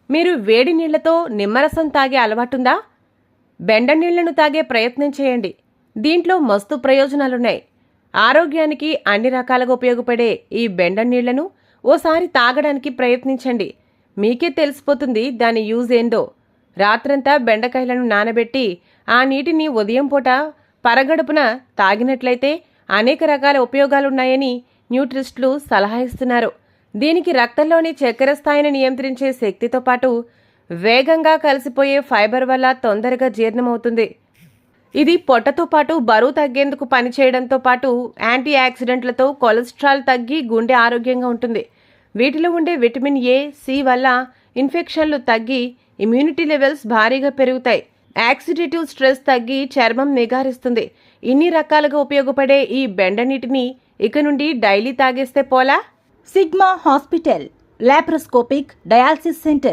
మీరు వేడి నీళ్లతో నిమ్మరసం తాగే అలవాటుందా? బెండ నీళ్లను తాగే ప్రయత్నం చేయండి. దీంట్లో మస్తు ప్రయోజనాలున్నాయి. ఆరోగ్యానికి అన్ని రకాలుగా ఉపయోగపడే ఈ బెండ నీళ్లను ఓసారి తాగడానికి ప్రయత్నించండి. మీకే తెలిసిపోతుంది దాని యూజ్ ఏందో. రాత్రంతా బెండకాయలను నానబెట్టి ఆ నీటిని ఉదయం పూట పరగడుపున తాగినట్లయితే అనేక రకాల ఉపయోగాలున్నాయని న్యూట్రిస్టులు సలహా ఇస్తున్నారు. దీనికి రక్తంలోని చక్కెర స్థాయిని నియంత్రించే శక్తితో పాటు వేగంగా కలిసిపోయే ఫైబర్ వల్ల తొందరగా జీర్ణమవుతుంది. ఇది పొట్టతో పాటు బరువు తగ్గేందుకు పనిచేయడంతో పాటు యాంటీ ఆక్సిడెంట్లతో కొలెస్ట్రాల్ తగ్గి గుండె ఆరోగ్యంగా ఉంటుంది. వీటిలో ఉండే విటమిన్ ఏ, సి వల్ల ఇన్ఫెక్షన్లు తగ్గి ఇమ్యూనిటీ లెవెల్స్ భారీగా పెరుగుతాయి. ఆక్సిడేటివ్ స్ట్రెస్ తగ్గి చర్మం నిగారిస్తుంది. ఇన్ని రకాలుగా ఉపయోగపడే ఈ బెండ నీటిని ఇక నుండి డైలీ తాగేస్తే పోలా. Sigma hospital, laparoscopic dialysis centre.